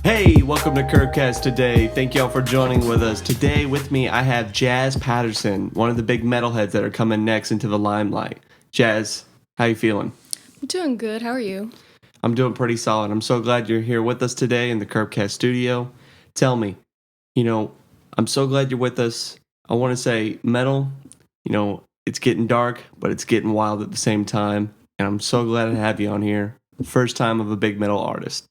Hey, welcome to KirbKast today. Thank y'all for joining with us. Today with me, I have Jazz Patterson, one of the big metalheads that are coming next into the limelight. Jazz, how you feeling? I'm doing good. How are you? I'm doing pretty solid. I'm so glad you're here with us today in the KirbKast studio. Tell me, I'm so glad you're with us. I want to say metal, it's getting dark, but it's getting wild at the same time. And I'm so glad to have you on here. First time of a big metal artist.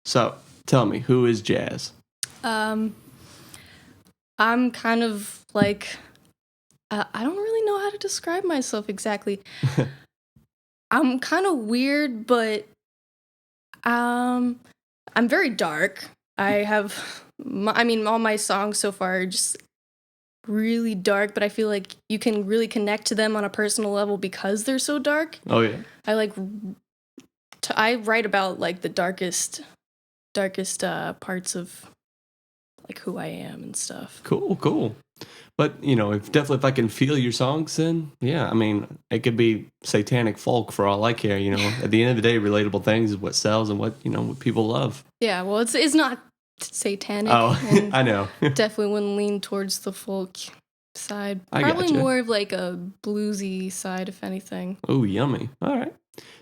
So, tell me, who is Jazz? I'm kind of like, I don't really know how to describe myself exactly. I'm kind of weird, but I'm very dark. All my songs so far are just really dark, but I feel like you can really connect to them on a personal level because they're so dark. Oh, yeah. I write about like the darkest parts of like who I am and stuff. Cool. But, if I can feel your songs, then, yeah, it could be satanic folk for all I care, At the end of the day, relatable things is what sells and what people love. Yeah, well, it's not satanic. Oh, I know. Definitely wouldn't lean towards the folk side. I Probably gotcha. more of like a bluesy side, if anything. Oh, yummy. All right.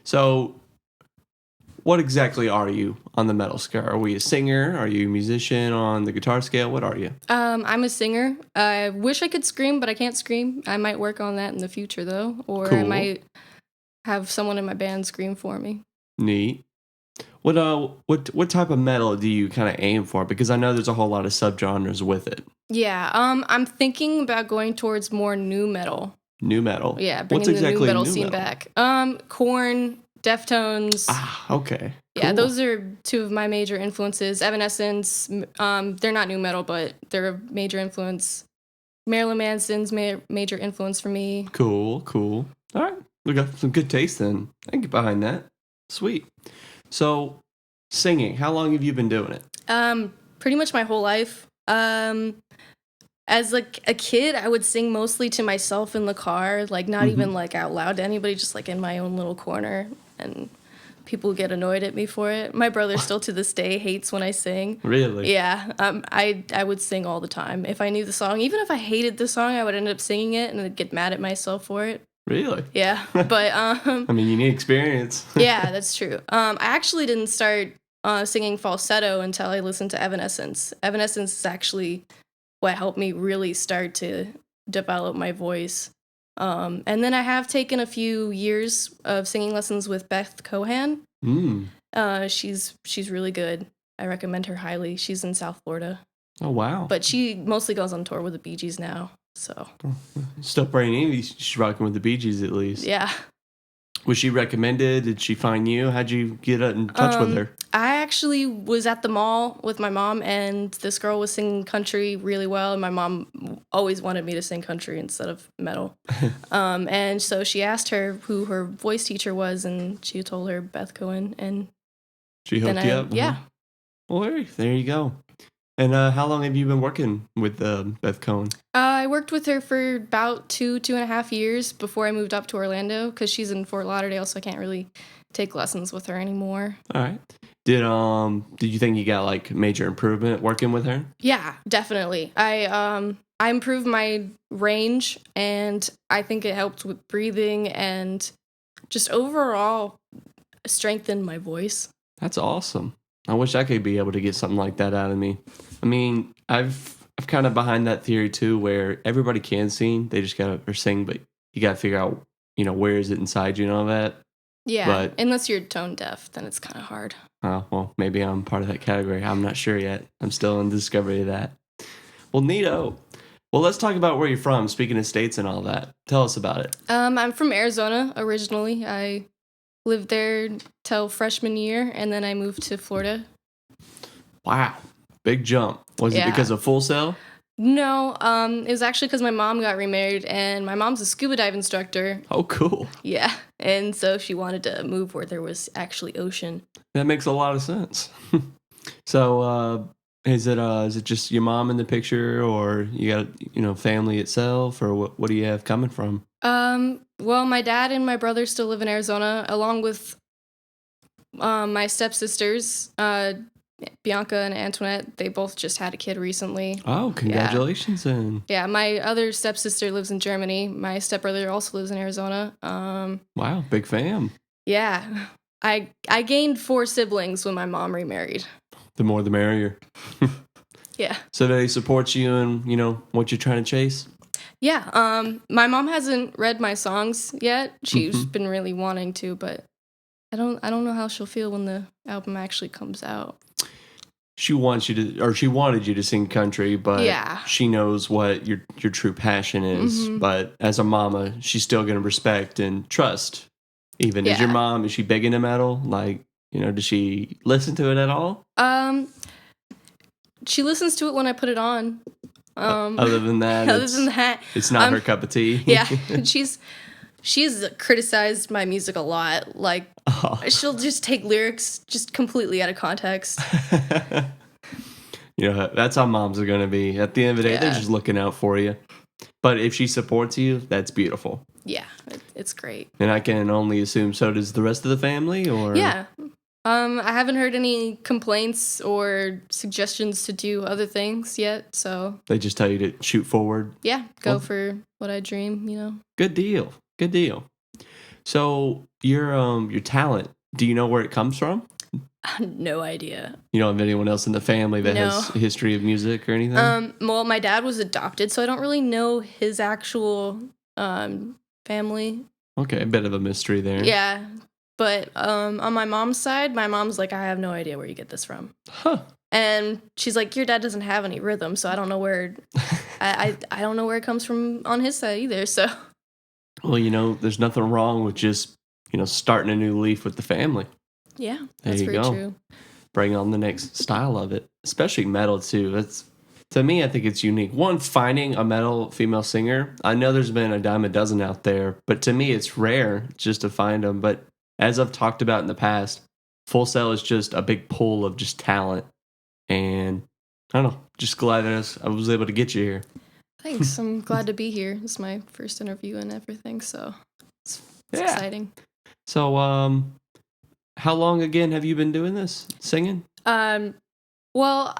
So, what exactly are you on the metal scale? Are we a singer? Are you a musician on the guitar scale? What are you? I'm a singer. I wish I could scream, but I can't scream. I might work on that in the future, though. Or Cool. I might have someone in my band scream for me. Neat. What type of metal do you kind of aim for? Because I know there's a whole lot of subgenres with it. Yeah, I'm thinking about going towards more new metal. New metal? Yeah, bringing the new metal scene back. Korn, Deftones. Ah, okay. Yeah, Cool. those are two of my major influences. Evanescence, they're not new metal, but they're a major influence. Marilyn Manson's major influence for me. Cool. All right. We got some good taste then. I can get behind that. Sweet. So, singing, how long have you been doing it? Pretty much my whole life. As like a kid, I would sing mostly to myself in the car, like not even like out loud to anybody, just like in my own little corner, and people get annoyed at me for it. My brother still to this day hates when I sing. Really? Yeah. I would sing all the time. If I knew the song, even if I hated the song, I would end up singing it and I'd get mad at myself for it. Really? Yeah. But you need experience. yeah, that's true. I actually didn't start singing falsetto until I listened to Evanescence. Evanescence is actually what helped me really start to develop my voice. And then I have taken a few years of singing lessons with Beth Cohan. She's really good. I recommend her highly. She's in South Florida. Oh, wow. But she mostly goes on tour with the Bee Gees now. So Still pretty neat. She's rocking with the Bee Gees at least. yeah. Was she recommended? Did she find you? How'd you get in touch with her? I actually was at the mall with my mom, and this girl was singing country really well, and my mom always wanted me to sing country instead of metal. And so she asked her who her voice teacher was, and she told her Beth Cohen, and she hooked you up? Yeah. Well, there you go. And how long have you been working with Beth Cohen? I worked with her for about 2.5 years before I moved up to Orlando, because she's in Fort Lauderdale, so I can't really take lessons with her anymore. All right. Did you think you got like major improvement working with her? Yeah, definitely. I improved my range, and I think it helped with breathing and just overall strengthened my voice. That's awesome. I wish I could be able to get something like that out of me. I've kind of behind that theory too, where everybody can sing, they just gotta sing, but you gotta figure out, where is it inside you and all that. Yeah, but, unless you're tone deaf, then it's kind of hard. Well, maybe I'm part of that category. I'm not sure yet. I'm still in discovery of that. Well, neato. Well, let's talk about where you're from. Speaking of states and all that, tell us about it. I'm from Arizona originally. I lived there till freshman year, and then I moved to Florida. Wow, big jump. Was it because of Full Sail? No, it was actually because my mom got remarried, and my mom's a scuba dive instructor. Oh, cool. Yeah, and so she wanted to move where there was actually ocean. That makes a lot of sense. So, is it just your mom in the picture, or you got family itself, or what do you have coming from? Well, my dad and my brother still live in Arizona, along with my stepsisters. Bianca and Antoinette, they both just had a kid recently. Oh, congratulations! And yeah, my other stepsister lives in Germany. My stepbrother also lives in Arizona. Wow, big fam. Yeah, I gained 4 siblings when my mom remarried. The more the merrier. Yeah. So do they support you in, what you're trying to chase? Yeah. My mom hasn't read my songs yet. She's been really wanting to, but I don't know how she'll feel when the album actually comes out. She wants you to, or she wanted you to sing country, but she knows what your true passion is. But as a mama, she's still going to respect and trust. Even as your mom, is she big into metal? Like, does she listen to it at all? She listens to it when I put it on. Other than that, it's not her cup of tea. Yeah, she's criticized my music a lot. Like, she'll just take lyrics just completely out of context. That's how moms are going to be. At the end of the day, they're just looking out for you. But if she supports you, that's beautiful. Yeah, it's great. And I can only assume so does the rest of the family, or? Yeah. I haven't heard any complaints or suggestions to do other things yet, so. They just tell you to shoot forward? Yeah, go for what I dream, Good deal. Good deal. So, your talent, do you know where it comes from? No idea. You don't have anyone else in the family that has a history of music or anything? Well, my dad was adopted, so I don't really know his actual family. Okay, a bit of a mystery there. Yeah. But on my mom's side, my mom's like, I have no idea where you get this from. Huh. And she's like, your dad doesn't have any rhythm, so I don't know where I don't know where it comes from on his side either. So, well, there's nothing wrong with just starting a new leaf with the family. Yeah, that's very true. Bring on the next style of it, especially metal too. That's, to me, I think it's unique. One, finding a metal female singer. I know there's been a dime a dozen out there, but to me, it's rare just to find them. But as I've talked about in the past, Full Sail is just a big pool of just talent. And I don't know, just glad that I was able to get you here. Thanks. I'm glad to be here. It's my first interview and everything, so it's exciting. So, how long again have you been doing this, singing? Well,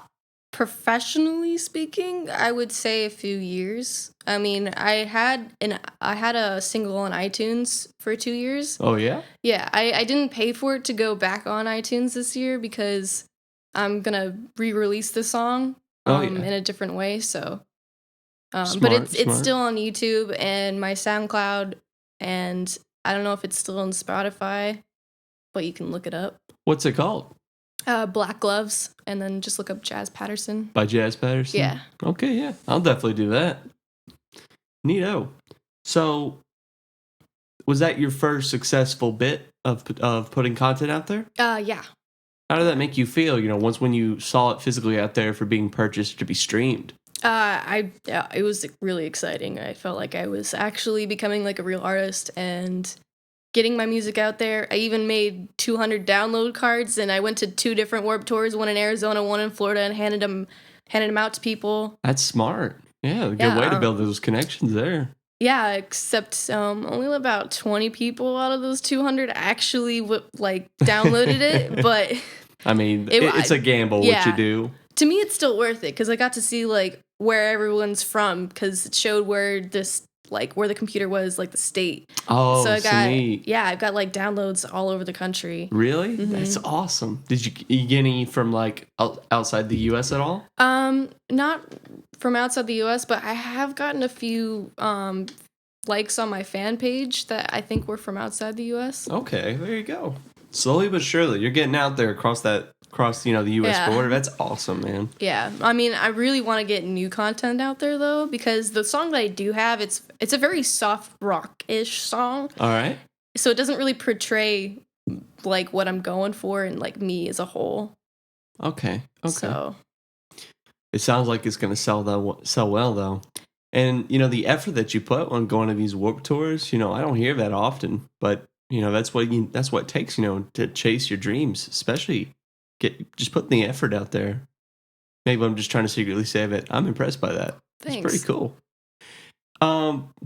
professionally speaking, I would say a few years. I mean, I had a single on iTunes for 2 years. Oh yeah? Yeah, I didn't pay for it to go back on iTunes this year because I'm gonna re-release the song in a different way. So, but it's still on YouTube and my SoundCloud, and I don't know if it's still on Spotify, but you can look it up. What's it called? Black Gloves, and then just look up Jazz Patterson. By Jazz Patterson? Yeah. Okay, yeah. I'll definitely do that. Neato. So, was that your first successful bit of putting content out there? Yeah. How did that make you feel, once when you saw it physically out there for being purchased to be streamed? It was really exciting. I felt like I was actually becoming like a real artist and getting my music out there. I even made 200 download cards, and I went to 2 different Warped Tours, one in Arizona, one in Florida, and handed them out to people. That's smart. Yeah, a good way to build those connections there. Yeah, except only about 20 people out of those 200 actually downloaded it, but I mean, it's a gamble what you do. To me, it's still worth it because I got to see where everyone's from, because it showed where where the computer was, the state. Oh, so I got neat. Yeah, I've got downloads all over the country. Really? Mm-hmm. That's awesome. Did you get any from outside the US at all? Not from outside the US, but I have gotten a few likes on my fan page that I think were from outside the US. Okay, there you go. Slowly but surely, you're getting out there across the US border. That's awesome, man. Yeah, I mean, I really want to get new content out there though, because the song that I do have, it's a very soft rock-ish song. All right. So it doesn't really portray what I'm going for and me as a whole. Okay. So it sounds like it's going to sell well though. And the effort that you put on going to these Warped Tours, I don't hear that often, but that's what it takes, to chase your dreams, especially just putting the effort out there. Maybe I'm just trying to secretly save it. I'm impressed by that. Thanks. It's pretty cool.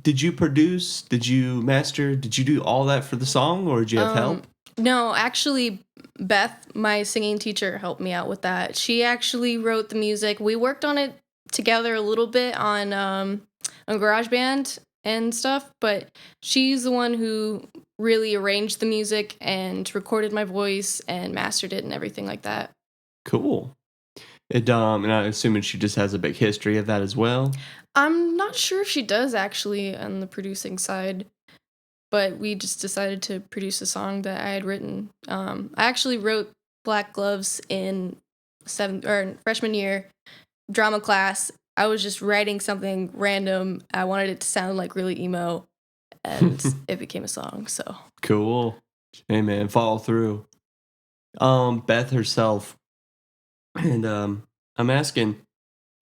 Did you produce? Did you master? Did you do all that for the song, or did you have help? No, actually, Beth, my singing teacher, helped me out with that. She actually wrote the music. We worked on it together a little bit on GarageBand and stuff, but she's the one who really arranged the music and recorded my voice and mastered it and everything like that. Cool. And I'm assuming she just has a big history of that as well. I'm not sure if she does actually on the producing side, but we just decided to produce a song that I had written. I actually wrote Black Gloves in freshman year drama class. I was just writing something random. I wanted it to sound like really emo, and it became a song. So Cool. Hey man, follow through. Beth herself, and I'm asking,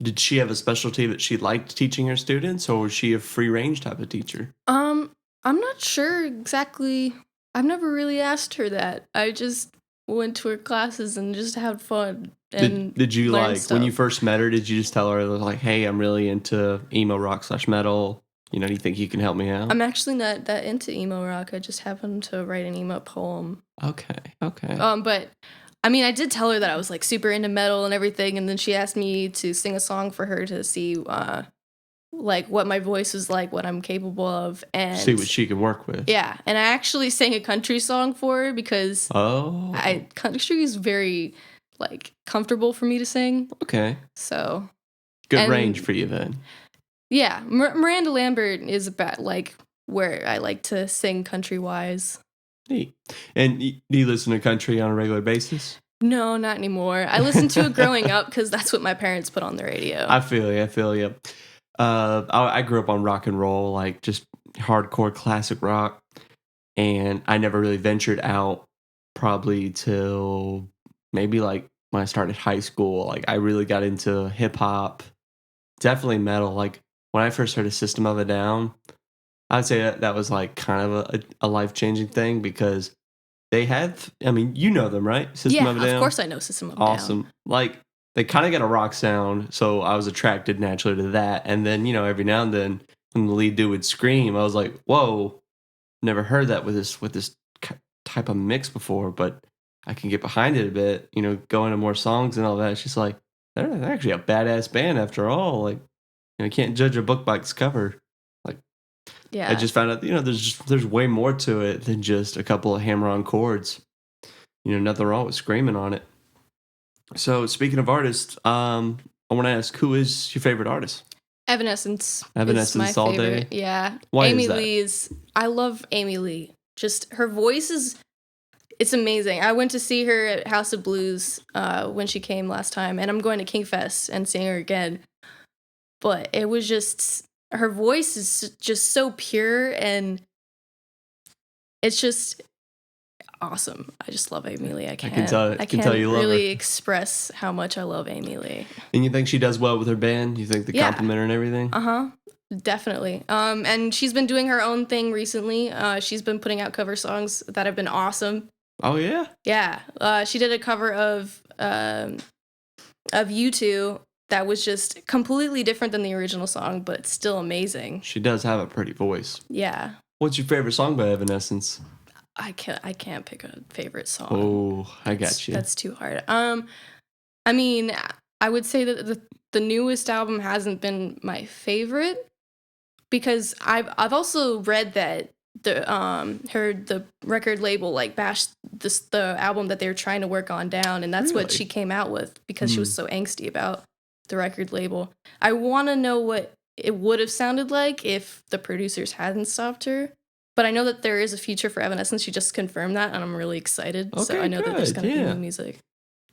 did she have a specialty that she liked teaching her students, or was she a free range type of teacher? I'm not sure exactly. I've never really asked her that. I just went to her classes and just had fun and Did you learned like stuff. when you first met her? Did you just tell her like, "Hey, I'm really into emo rock / metal. You know, do you think you can help me out?" I'm actually not that into emo rock. I just happened to write an emo poem. Okay. But I mean, I did tell her that I was like super into metal and everything, and then she asked me to sing a song for her to see like what my voice was like, what I'm capable of, and See what she can work with. yeah. And I actually sang a country song for her because country is very like comfortable for me to sing. Okay. So Good range for you then. Yeah, Miranda Lambert is about like where I like to sing country wise. Neat. And do you listen to country on a regular basis? No, not anymore. I listened to it growing up because that's what my parents put on the radio. I feel you. I grew up on rock and roll, like just hardcore classic rock, and I never really ventured out probably till maybe like when I started high school. Like I really got into hip hop, definitely metal. Like when I first heard a System of a Down, I'd say that was like kind of a life changing thing because they have, I mean, you know them, right? System of a Down. Of course I know System of a Down. Awesome. Like they kind of got a rock sound, so I was attracted naturally to that. And then, you know, every now and then when the lead dude would scream, I was like, "Whoa, never heard that with this type of mix before." But I can get behind it a bit, you know, go into more songs and all that. It's just like they're actually a badass band after all. Like, you can't judge a book by its cover. Like, yeah, I just found out, you know, there's way more to it than just a couple of hammer-on chords. You know, nothing wrong with screaming on it. So, speaking of artists, I want to ask, who is your favorite artist? Evanescence. Evanescence is my all favorite. day? Yeah. Why Amy is that? Lee's. I love Amy Lee. Just her voice it's amazing. I went to see her at House of Blues when she came last time, and I'm going to KirbKast and seeing her again. But it was just, her voice is just so pure, and it's just awesome. I just love Amy Lee. I can't tell you love really her. express how much I love Amy Lee. And you think she does well with her band? You think they compliment her and everything? Definitely. And she's been doing her own thing recently. She's been putting out cover songs that have been awesome. Oh yeah? Yeah. She did a cover of U2 that was just completely different than the original song, but still amazing. She does have a pretty voice. Yeah. What's your favorite song by Evanescence? I can't pick a favorite song. Oh, I got you. That's too hard. I mean, I would say that the newest album hasn't been my favorite because I've also read that the record label like bashed the album that they were trying to work on down, and that's what she came out with because she was so angsty about the record label. I want to know what it would have sounded like if the producers hadn't stopped her. But I know that there is a future for Evanescence. She just confirmed that, and I'm really excited. Okay, so I know that there's going to be new music.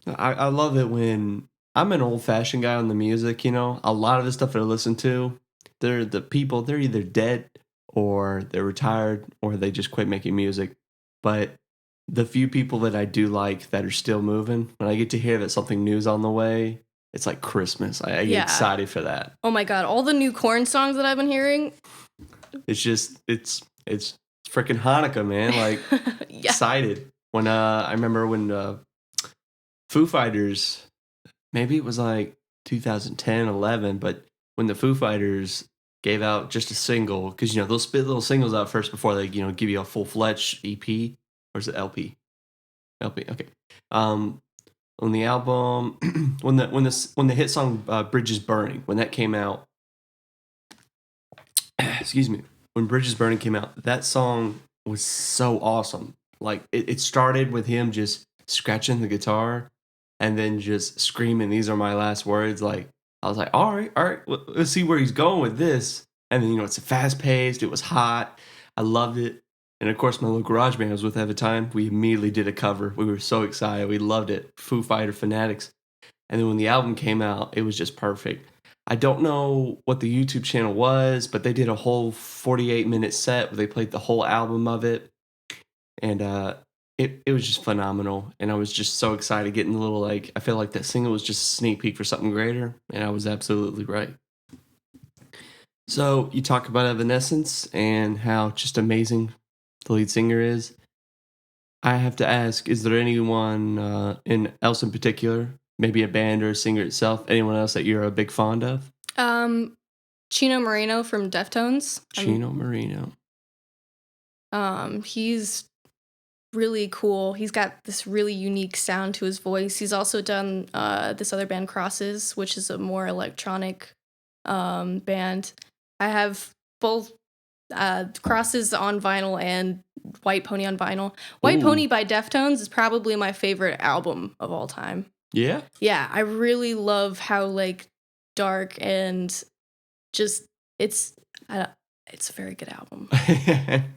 I love it when I'm an old-fashioned guy on the music, you know. A lot of the stuff that I listen to, they're either dead or they're retired or they just quit making music. But the few people that I do like that are still moving, when I get to hear that something new's on the way, it's like Christmas. I get excited for that. Oh my God, all the new Korn songs that I've been hearing. It's freaking Hanukkah, man. Like, excited. When I remember when Foo Fighters, maybe it was like 2010, 11, but when the Foo Fighters gave out just a single, because, you know, they'll spit little singles out first before they, you know, give you a full-fledged EP, or is it LP? LP. Okay. On the album, when the hit song "Bridge is Burning" when that came out, excuse me, when "Bridge is Burning" came out, that song was so awesome. Like it started with him just scratching the guitar, and then just screaming, "These are my last words." Like I was like, all right, let's see where he's going with this. And then it's fast paced. It was hot. I loved it. And of course, my little garage band I was with at the time, we immediately did a cover. We were so excited. We loved it. Foo Fighter Fanatics. And then when the album came out, it was just perfect. I don't know what the YouTube channel was, but they did a whole 48-minute set where they played the whole album of it. And it was just phenomenal. And I was just so excited getting a little, like, I feel like that single was just a sneak peek for something greater. And I was absolutely right. So you talk about Evanescence and how just amazing the lead singer is. I have to ask, is there anyone else in particular, maybe a band or a singer itself, anyone else that you're a big fond of? Chino Moreno from Deftones. Chino Moreno. He's really cool. He's got this really unique sound to his voice. He's also done this other band, Crosses, which is a more electronic band. I have both Crosses on vinyl and White Pony on vinyl. White Pony by Deftones is probably my favorite album of all time. Yeah? Yeah, I really love how, like, dark and just, it's a very good album.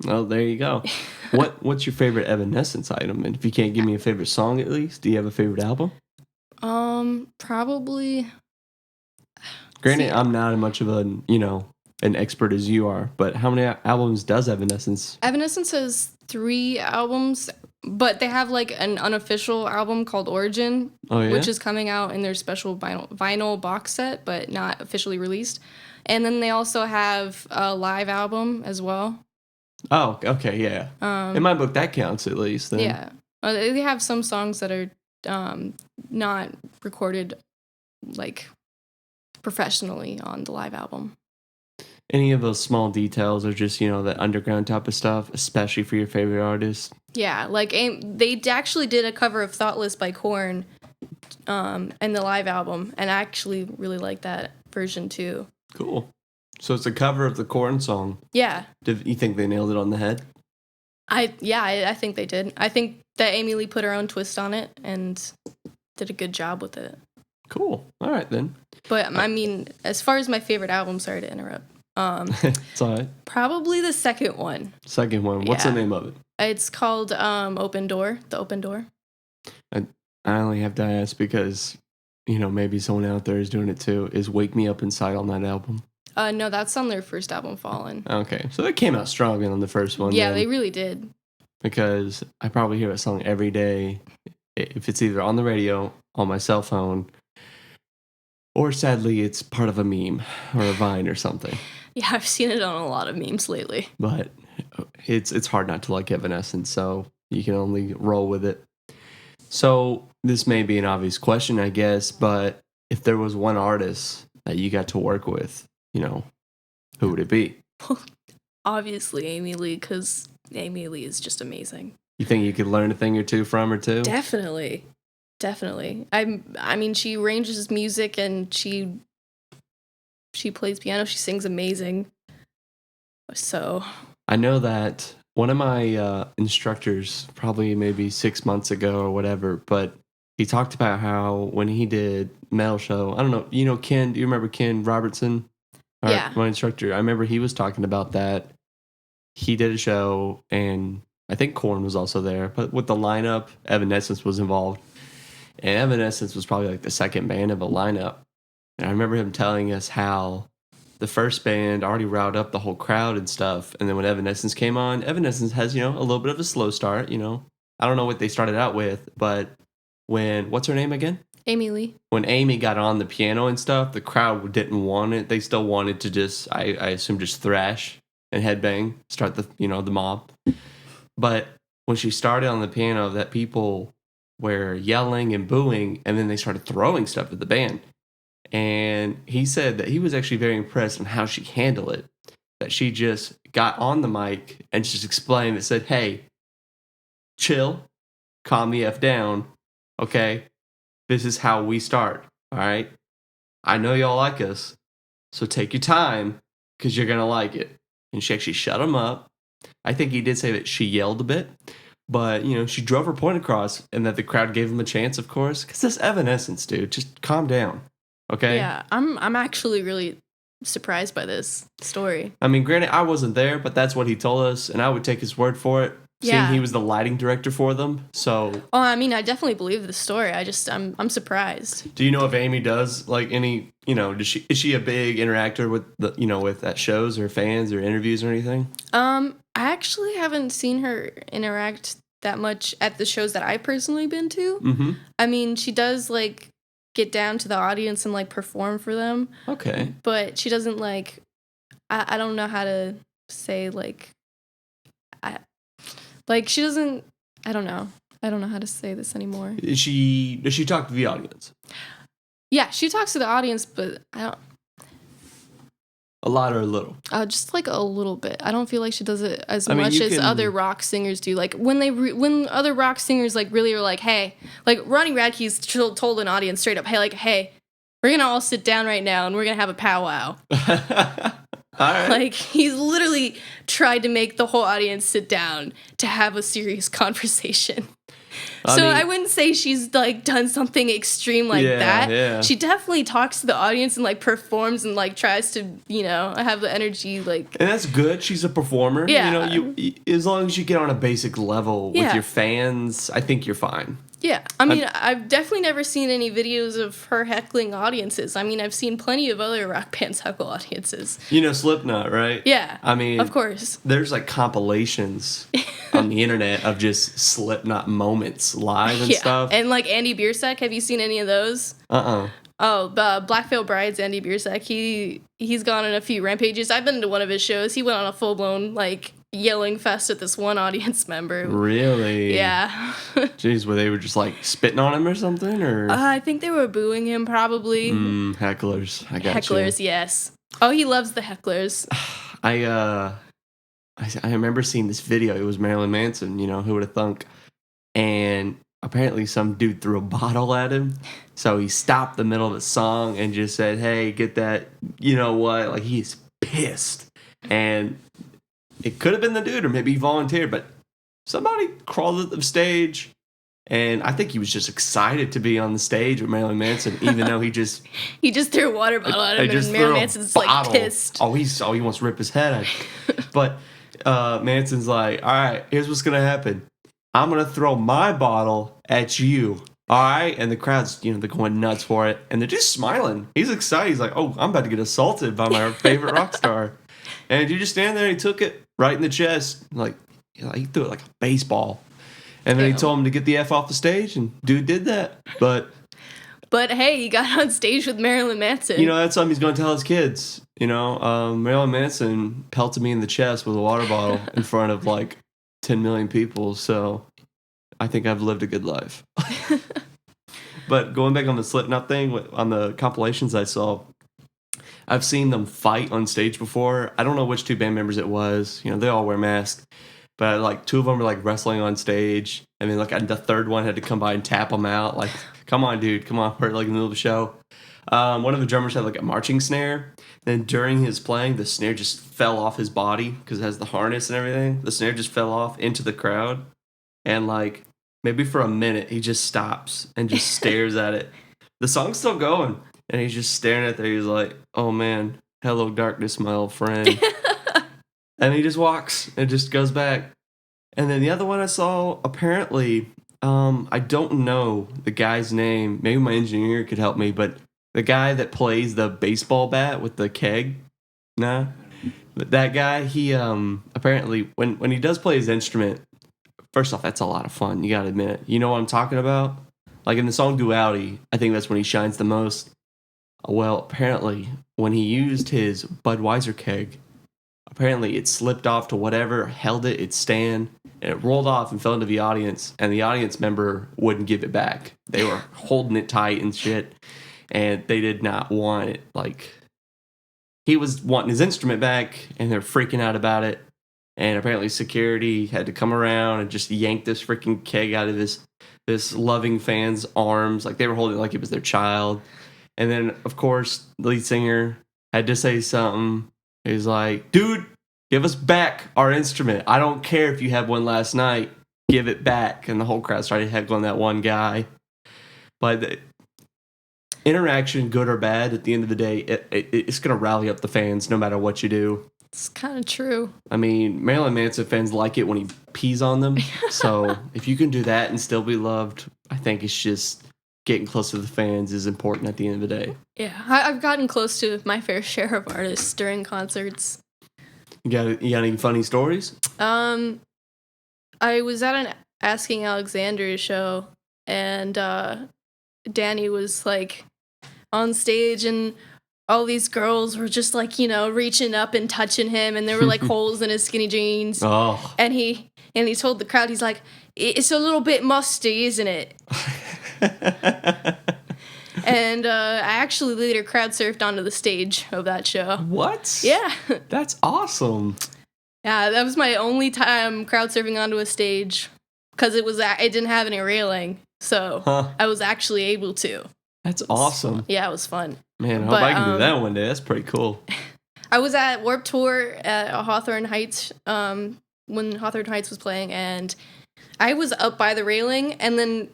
Well, there you go. What's your favorite Evanescence item? And if you can't give me a favorite song at least, do you have a favorite album? Probably. Granted, I'm not as much of an expert as you are, but how many albums does Evanescence? Evanescence has 3 albums, but they have like an unofficial album called Origin, which is coming out in their special vinyl box set, but not officially released. And then they also have a live album as well. Oh, okay, yeah. In my book, that counts at least. Then. Yeah, they have some songs that are not recorded like professionally on the live album. Any of those small details or just, that underground type of stuff, especially for your favorite artist? Yeah, like they actually did a cover of Thoughtless by Korn in the live album, and I actually really like that version too. Cool. So it's a cover of the Korn song. Yeah. Do you think they nailed it on the head? I think they did. I think that Amy Lee put her own twist on it and did a good job with it. Cool. All right, then. But, I mean, as far as my favorite album, sorry to interrupt. It's all right. Probably the second one. Second one. What's the name of it? It's called Open Door. The Open Door. I only have to ask because, maybe someone out there is doing it too. Is Wake Me Up Inside on that album? No, that's on their first album, Fallen. Okay. So they came out strong on the first one. Yeah, they really did. Because I probably hear that song every day. If it's either on the radio, on my cell phone, or sadly, it's part of a meme or a Vine or something. Yeah, I've seen it on a lot of memes lately. But it's hard not to like Evanescence, so you can only roll with it. So this may be an obvious question, I guess, but if there was one artist that you got to work with, who would it be? Obviously, Amy Lee, because Amy Lee is just amazing. You think you could learn a thing or two from her too? Definitely. I mean, she arranges music and she plays piano. She sings amazing. So I know that one of my instructors, probably maybe 6 months ago or whatever, but he talked about how when he did Metal Show, I don't know, Ken, do you remember Ken Robertson? Yeah. My instructor. I remember he was talking about that. He did a show, and I think Korn was also there, but with the lineup, Evanescence was involved. And Evanescence was probably like the second band of a lineup. And I remember him telling us how the first band already riled up the whole crowd and stuff. And then when Evanescence came on, Evanescence has, a little bit of a slow start, I don't know what they started out with, but what's her name again? Amy Lee. When Amy got on the piano and stuff, the crowd didn't want it. They still wanted to just, I assume, just thrash and headbang, start the, the mob. But when she started on the piano, that people were yelling and booing, and then they started throwing stuff at the band. And he said that he was actually very impressed on how she handled it. That she just got on the mic and just explained and said, "Hey, chill, calm the F down, okay? This is how we start, all right? I know y'all like us, so take your time, because you're going to like it. And she actually shut him up. I think he did say that she yelled a bit, but, she drove her point across, and that the crowd gave him a chance, of course, because this Evanescence, dude, just calm down, okay? Yeah, I'm actually really surprised by this story. I mean, granted, I wasn't there, but that's what he told us, and I would take his word for it. Seeing he was the lighting director for them, so. Oh, I mean, I definitely believe the story. I'm surprised. Do you know if Amy does like any? Is she a big interactor with with at shows or fans or interviews or anything? I actually haven't seen her interact that much at the shows that I personally been to. Mm-hmm. I mean, she does like get down to the audience and like perform for them. Okay. But she doesn't like. I don't know how to say like. She doesn't. I don't know. I don't know how to say this anymore. Does she talk to the audience? Yeah, she talks to the audience, but I don't. A lot or a little? Just like a little bit. I don't feel like she does it as much as other rock singers do. Like when other rock singers like really are like, hey, like Ronnie Radke's told an audience straight up, hey, we're gonna all sit down right now and we're gonna have a powwow. All right. Like, he's literally tried to make the whole audience sit down to have a serious conversation. I wouldn't say she's, like, done something extreme like that. Yeah. She definitely talks to the audience and, like, performs and, like, tries to, have the energy, like... And that's good. She's a performer. Yeah. You as long as you get on a basic level with your fans, I think you're fine. Yeah. I mean, I've definitely never seen any videos of her heckling audiences. I mean, I've seen plenty of other rock bands heckle audiences. Slipknot, right? Yeah. I mean... Of course. There's, like, compilations on the internet of just Slipknot moments live and stuff. And, like, Andy Biersack, have you seen any of those? Uh-uh. Oh, the Black Veil Bride's Andy Biersack. He's gone on a few rampages. I've been to one of his shows. He went on a full-blown, like... yelling fest at this one audience member. Really? Yeah. Jeez, were they just like spitting on him or something, or? I think they were booing him, probably. Hecklers. I got Hecklers, yes. Oh, he loves the hecklers. I remember seeing this video. It was Marilyn Manson. Who would have thunk? And apparently, some dude threw a bottle at him. So he stopped the middle of the song and just said, "Hey, get that." You know what? Like, he's pissed. And it could have been the dude, or maybe he volunteered, but somebody crawled at the stage, and I think he was just excited to be on the stage with Marilyn Manson, even though he just threw a water bottle at him, and Marilyn Manson's like pissed. Oh, he wants to rip his head out. But Manson's like, all right, here's what's gonna happen. I'm gonna throw my bottle at you. All right, and the crowd's they're going nuts for it, and they're just smiling. He's excited. He's like, oh, I'm about to get assaulted by my favorite rock star. And you just stand there and he took it right in the chest. Like he threw it like a baseball. And then he told him to get the F off the stage, and dude did that. But hey, he got on stage with Marilyn Manson. That's something he's going to tell his kids. Marilyn Manson pelted me in the chest with a water bottle in front of like 10 million people. So I think I've lived a good life. But going back on the Slipknot thing, on the compilations I saw, I've seen them fight on stage before. I don't know which two band members it was. They all wear masks. But, like, two of them were, like, wrestling on stage. And then, like, the third one had to come by and tap them out. Like, come on, dude. Come on. We're, like, in the middle of the show. One of the drummers had, like, a marching snare. Then during his playing, the snare just fell off his body because it has the harness and everything. The snare just fell off into the crowd. And, like, maybe for a minute, he just stops and just stares at it. The song's still going. And he's just staring at there. He's like, oh, man, hello, darkness, my old friend. And he just walks and just goes back. And then the other one I saw, apparently, I don't know the guy's name. Maybe my engineer could help me. But the guy that plays the baseball bat with the keg, nah. But that guy, he apparently, when he does play his instrument, first off, that's a lot of fun. You got to admit it. You know what I'm talking about? Like in the song Duality, I think that's when he shines the most. Well, apparently, when he used his Budweiser keg, apparently it slipped off to whatever held it, its stand, and it rolled off and fell into the audience, and the audience member wouldn't give it back. They were holding it tight and shit, and they did not want it. Like, he was wanting his instrument back, and they're freaking out about it. and apparently security had to come around and just yank this freaking keg out of this loving fan's arms, like they were holding it like it was their child. And then, of course, the lead singer had to say something. He's like, "Dude, give us back our instrument. I don't care if you had one last night. Give it back." And the whole crowd started heckling that one guy. But the interaction, good or bad, at the end of the day, it's going to rally up the fans no matter what you do. It's kind of true. I mean, Marilyn Manson fans like it when he pees on them. So if you can do that and still be loved, I think it's just getting close to the fans is important at the end of the day. Yeah, I've gotten close to my fair share of artists during concerts. You got any funny stories? I was at an Asking Alexandria show, and Danny was like on stage, and all these girls were just like, reaching up and touching him, and there were like holes in his skinny jeans. Oh. And he told the crowd, he's like, "It's a little bit musty, isn't it?" And I actually later crowd surfed onto the stage of that show. What? Yeah. That's awesome. Yeah, that was my only time crowd surfing onto a stage, because it didn't have any railing, so I was actually able to. That's awesome. Yeah, it was fun. Man, I hope I can do that one day. That's pretty cool. I was at Warped Tour at Hawthorne Heights when Hawthorne Heights was playing, and I was up by the railing, and then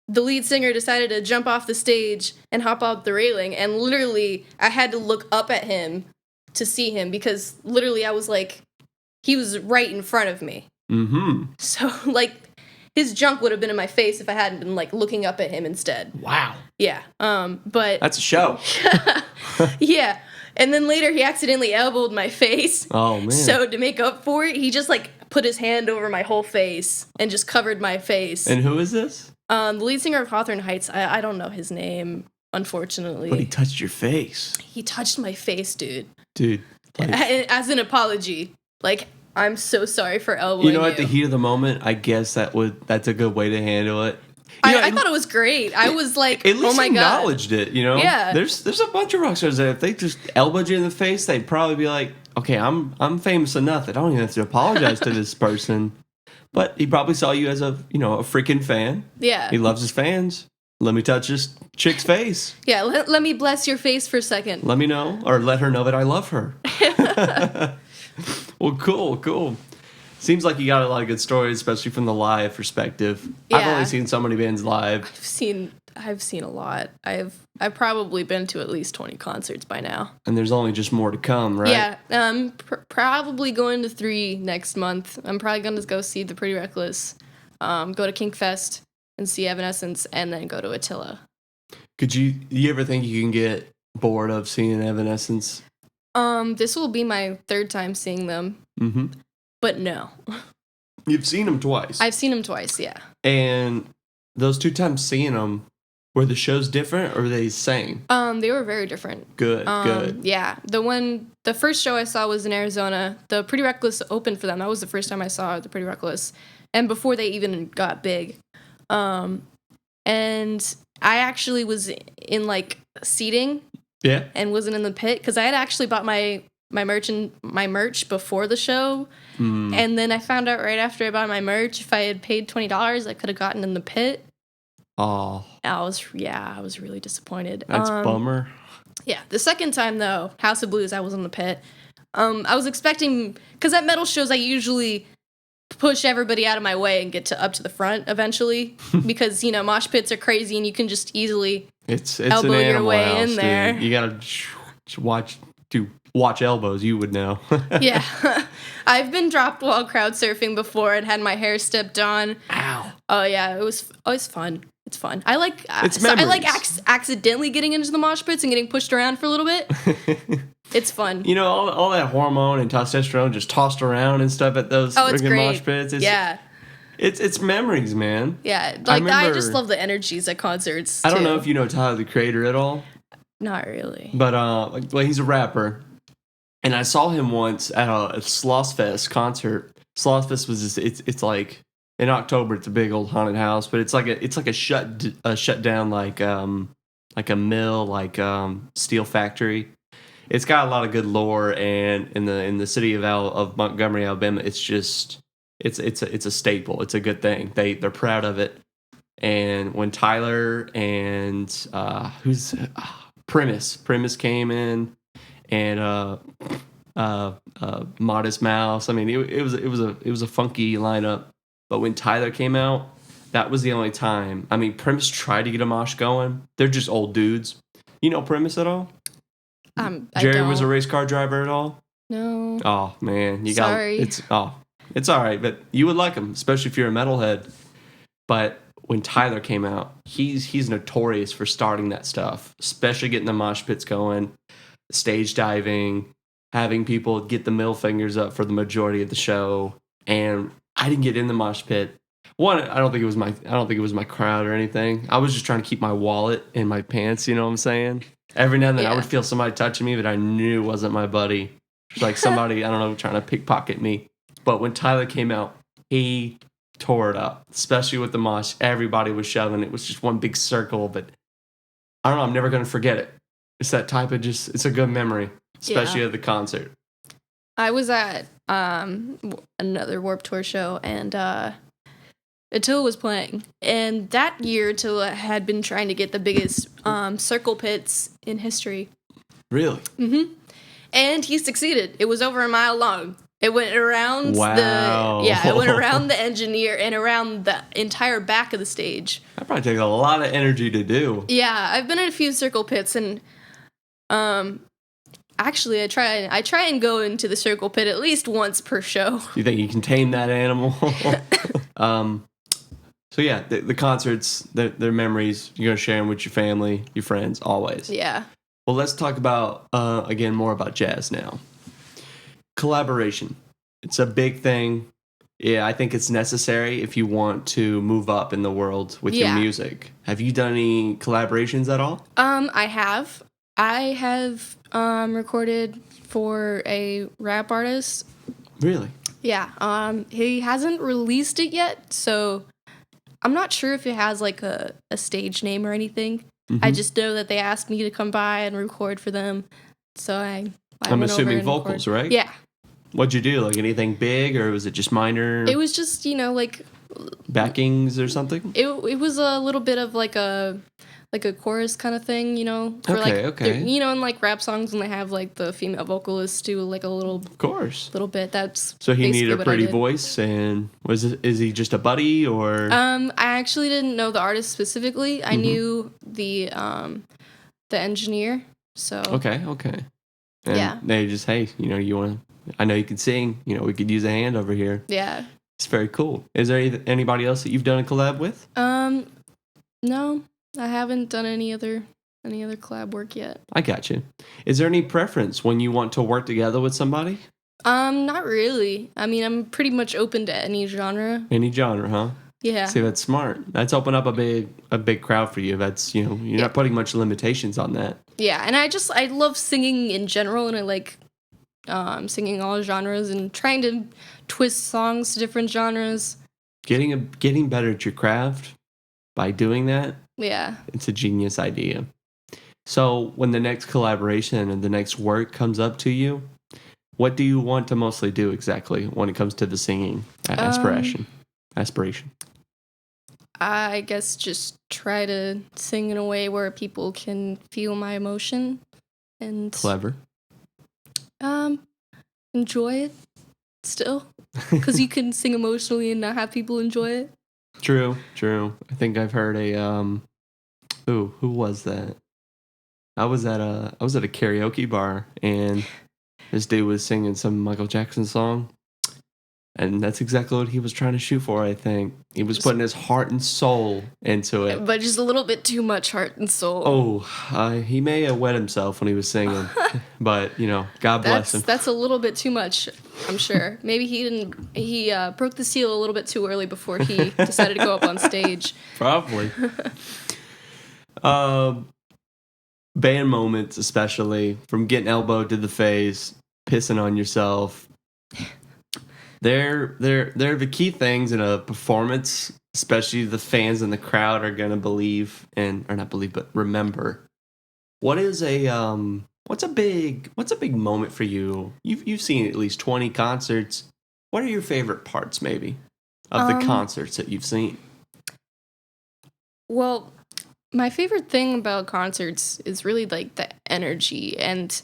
the lead singer decided to jump off the stage and hop off the railing, and literally I had to look up at him to see him, because literally I was like, he was right in front of me. Mm-hmm. So, like, his junk would have been in my face if I hadn't been, like, looking up at him instead. Wow. Yeah. But that's a show. Yeah. And then later he accidentally elbowed my face. Oh, man. So to make up for it, he just, like, put his hand over my whole face and just covered my face. And who is this? The lead singer of Hawthorne Heights. I don't know his name, unfortunately. But he touched your face. He touched my face, dude. Dude. Like, as an apology. Like, I'm so sorry for elbowing you. At the heat of the moment, I guess that's a good way to handle it. I thought it was great. I was like, at least oh my God. acknowledged it, Yeah. There's a bunch of rock stars that if they just elbowed you in the face, they'd probably be like, okay, I'm famous enough that I don't even have to apologize to this person. But he probably saw you as a freaking fan. Yeah. He loves his fans. Let me touch this chick's face. Yeah, let me bless your face for a second. Let me know, or let her know that I love her. Well, cool. Seems like you got a lot of good stories, especially from the live perspective. Yeah. I've only seen so many bands live. I've seen a lot. I've probably been to at least 20 concerts by now. And there's only just more to come, right? Yeah. I'm probably going to 3 next month. I'm probably going to go see The Pretty Reckless, go to KirbKast and see Evanescence, and then go to Attila. Do you ever think you can get bored of seeing Evanescence? This will be my 3rd time seeing them. Mm-hmm. But no. You've seen them twice. I've seen them twice, yeah. And those 2 times seeing them, were the shows different or were they the same? They were very different. Good. Yeah. The first show I saw was in Arizona. The Pretty Reckless opened for them. That was the first time I saw The Pretty Reckless. And before they even got big. And I actually was in, like, seating. Yeah. And wasn't in the pit, because I had actually bought my merch before the show. And then I found out right after I bought my merch, if I had paid $20, I could have gotten in the pit. Oh. I was really disappointed. That's a bummer. Yeah. The second time, though, House of Blues, I was in the pit. I was expecting, because at metal shows, I usually push everybody out of my way and get up to the front eventually, because, mosh pits are crazy and you can just easily elbow an your way house, in there. Dude. You gotta watch elbows. You would know. Yeah. I've been dropped while crowd surfing before and had my hair stepped on. Ow. Oh yeah, it was fun. It's fun. I like accidentally getting into the mosh pits and getting pushed around for a little bit. It's fun. All that hormone and testosterone just tossed around and stuff at those friggin' mosh pits. It's memories, man. Yeah, I just love the energies at concerts. I don't know if you know Tyler, the Creator, at all. Not really. But he's a rapper, and I saw him once at a Slothfest concert. Slothfest was just, it's like in October. It's a big old haunted house, but it's like a shut down like a mill, like steel factory. it's got a lot of good lore, and in the city of Montgomery, Alabama, it's just it's a staple. It's a good thing. They're proud of it. And when Tyler and who's Primus came in, and Modest Mouse. I mean, it was a funky lineup. But when Tyler came out, that was the only time. I mean, Primus tried to get a mosh going. They're just old dudes. You know Primus at all? I Jerry don't. was a race car driver at all? No. Oh man, Sorry. it's all right, but you would like him, especially if you're a metalhead. But when Tyler came out, he's notorious for starting that stuff, especially getting the mosh pits going, stage diving, having people get the middle fingers up for the majority of the show. And I didn't get in the mosh pit. One, I don't think it was my crowd or anything. I was just trying to keep my wallet in my pants, you know what I'm saying? Every now and then I would feel somebody touching me that I knew wasn't my buddy. It's like somebody, I don't know, trying to pickpocket me. But when Tyler came out, he tore it up, especially with the mosh. Everybody was shoving. It was just one big circle, but I don't know, I'm never going to forget it. It's that type of it's a good memory, especially at the concert. I was at another Warped Tour show, and Attila was playing. And that year, Attila had been trying to get the biggest circle pits in history. Really? Mm-hmm. And he succeeded. It was over a mile long. It went around it went around the engineer and around the entire back of the stage. That probably takes a lot of energy to do. Yeah, I've been in a few circle pits, and actually I try and go into the circle pit at least once per show. You think you can tame that animal? So yeah, the concerts, they're memories. You're gonna share them with your family, your friends, always. Yeah. Well, let's talk about again more about jazz now. Collaboration. It's a big thing. Yeah, I think it's necessary if you want to move up in the world with your music. Have you done any collaborations at all? I have. I have recorded for a rap artist. Really? Yeah. He hasn't released it yet, so I'm not sure if it has like a stage name or anything. Mm-hmm. I just know that they asked me to come by and record for them, so I'm assuming vocals, right? Yeah. What'd you do? Like anything big, or was it just minor? It was just, like backings or something. It was a little bit of like a chorus kind of thing, For okay. In like rap songs when they have like the female vocalists do like a little, of course, little bit. That's so he needed a pretty voice, and is he just a buddy or? I actually didn't know the artist specifically. I knew the engineer. So okay. And they just, hey, you want to. I know you can sing. We could use a hand over here. Yeah. It's very cool. Is there anybody else that you've done a collab with? No, I haven't done any other collab work yet. I got you. Is there any preference when you want to work together with somebody? Not really. I mean, I'm pretty much open to any genre. Any genre, huh? Yeah. See, that's smart. That's opened up a big crowd for you. That's, you're not putting much limitations on that. Yeah, and I love singing in general, and I like singing all genres and trying to twist songs to different genres. Getting better at your craft by doing that. Yeah. It's a genius idea. So when the next collaboration and the next work comes up to you, what do you want to mostly do exactly when it comes to the singing aspiration? I guess just try to sing in a way where people can feel my emotion and clever. Enjoy it still, because you can sing emotionally and not have people enjoy it. True. I think I've heard who was that? I was at a karaoke bar, and this dude was singing some Michael Jackson song, and that's exactly what he was trying to shoot for. I think he was putting his heart and soul into it, but just a little bit too much heart and soul. Oh, he may have wet himself when he was singing, but God bless him. That's a little bit too much, I'm sure. Maybe he broke the seal a little bit too early before he decided to go up on stage. Probably. Band moments, especially from getting elbowed to the face, pissing on yourself. They're the key things in a performance, especially the fans in the crowd are gonna remember. What is a what's a big moment for you? You've seen at least 20 concerts. What are your favorite parts, maybe, of the concerts that you've seen? Well, my favorite thing about concerts is really like the energy and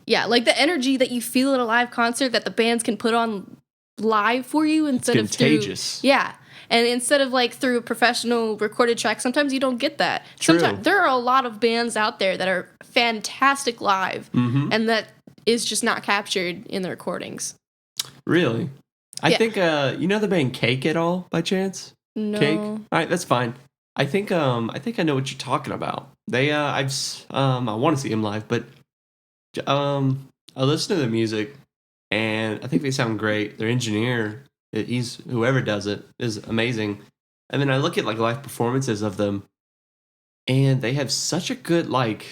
yeah, like the energy that you feel at a live concert that the bands can put on live for you instead of contagious. Yeah. And instead of like through a professional recorded track, sometimes you don't get that. True. Sometimes there are a lot of bands out there that are fantastic live and that is just not captured in the recordings. Really? I think you know the band Cake at all by chance? No. Cake? All right, that's fine. I think I know what you're talking about. They I want to see them live, but I listen to the music and I think they sound great. Their engineer, he's whoever does it is amazing. And then I look at like live performances of them and they have such a good like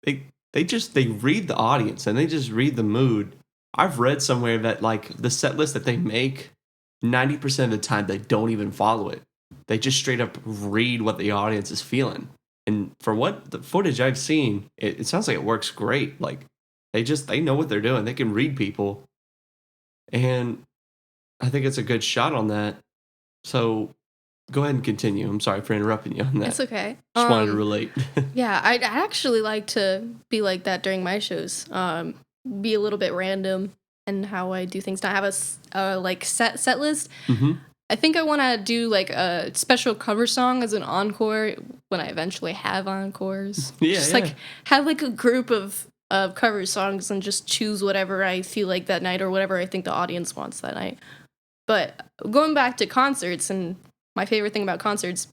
they read the audience and they just read the mood. I've read somewhere that like the set list that they make 90% of the time they don't even follow it. They just straight up read what the audience is feeling. And for what the footage I've seen, it sounds like it works great. Like they know what they're doing. They can read people. And I think it's a good shot on that. So go ahead and continue. I'm sorry for interrupting you on that. It's okay. Just wanted to relate. Yeah, I'd actually like to be like that during my shows. Be a little bit random and how I do things. Not have a like set list. Mm-hmm. I think I want to do like a special cover song as an encore when I eventually have encores. Like have like a group of cover songs and just choose whatever I feel like that night or whatever I think the audience wants that night. But going back to concerts and my favorite thing about concerts,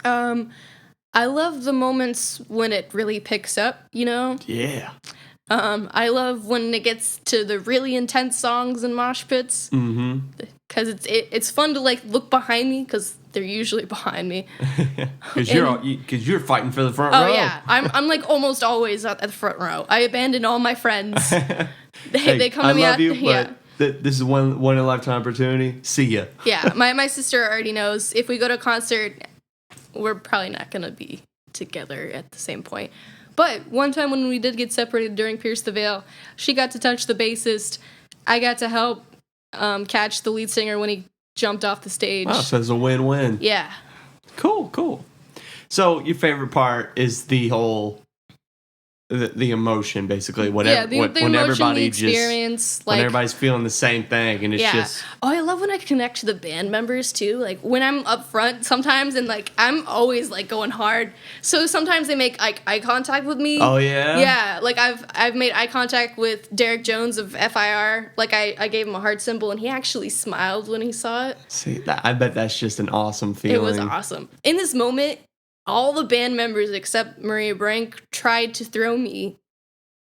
I love the moments when it really picks up, you know? Yeah. I love when it gets to the really intense songs and mosh pits. Mm-hmm. Because it's fun to like look behind me because they're usually behind me. Because you're fighting for the front row. Oh yeah, I'm like almost always at the front row. I abandon all my friends. They come to me. I love you, but this is one in a lifetime opportunity. See ya. Yeah, my sister already knows if we go to a concert, we're probably not gonna be together at the same point. But one time when we did get separated during Pierce the Veil, she got to touch the bassist. I got to help catch the lead singer when he jumped off the stage. Wow, so it's a win-win. Yeah. Cool. So your favorite part is the whole the emotion, basically. Whatever. The when emotion, everybody the experience, when everybody's feeling the same thing, and it's just. Oh, I love when I connect to the band members too. Like when I'm up front sometimes, and like I'm always like going hard. So sometimes they make eye contact with me. Oh yeah. Yeah, like I've made eye contact with Derek Jones of FIR. Like I gave him a heart symbol, and he actually smiled when he saw it. See, I bet that's just an awesome feeling. It was awesome. In this moment, all the band members except Maria Brank tried to throw me